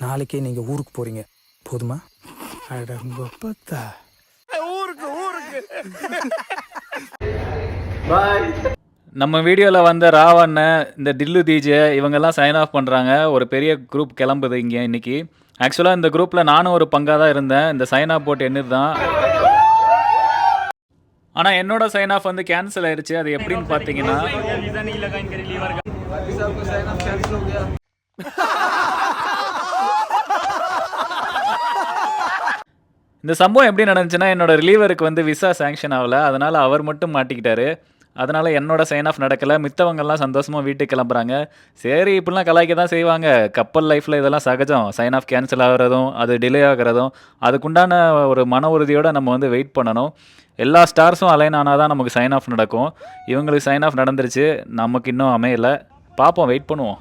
நாளைக்கே நீங்க ஊருக்கு போறீங்க, போதுமா? அடங்கொப்பத்தா. நம்ம வீடியோவில் வந்த ராவண்ணன், இந்த டில்லு டிஜே இவங்கெல்லாம் சைன் ஆஃப் பண்ணுறாங்க. ஒரு பெரிய குரூப் கிளம்புது இங்கே இன்னைக்கு. ஆக்சுவலாக இந்த குரூப்பில் நானும் ஒரு பங்காக தான் இருந்தேன். இந்த சைன் ஆஃப் போட்டு என்னது தான். ஆனால் என்னோட சைன் ஆஃப் வந்து கேன்சல் ஆயிடுச்சு. அது எப்படின்னு பார்த்தீங்கன்னா, இந்த சம்பவம் எப்படி நடந்துச்சுன்னா, என்னோட ரிலீவருக்கு வந்து விசா சேங்ஷன் ஆகலை. அதனால் அவர் மட்டும் மாட்டிக்கிட்டாரு. அதனால் என்னோட சைன் ஆஃப் நடக்கலை. மித்தவங்கெல்லாம் சந்தோஷமாக வீட்டுக்கு கிளம்புறாங்க. சரி, இப்படிலாம் கலாய்க்க தான் செய்வாங்க. கப்பல் லைஃப்பில் இதெல்லாம் சகஜம். சைன் ஆஃப் கேன்சல் ஆகிறதும் அது டிலே ஆகிறதும் அதுக்குண்டான ஒரு மன உறுதியோடு நம்ம வந்து வெயிட் பண்ணணும். எல்லா ஸ்டார்ஸும் அலைன் ஆனால் தான் நமக்கு சைன் ஆஃப் நடக்கும். இவங்களுக்கு சைன் ஆஃப் நடந்துருச்சு, நமக்கு இன்னும் அமையலை. பார்ப்போம், வெயிட் பண்ணுவோம்.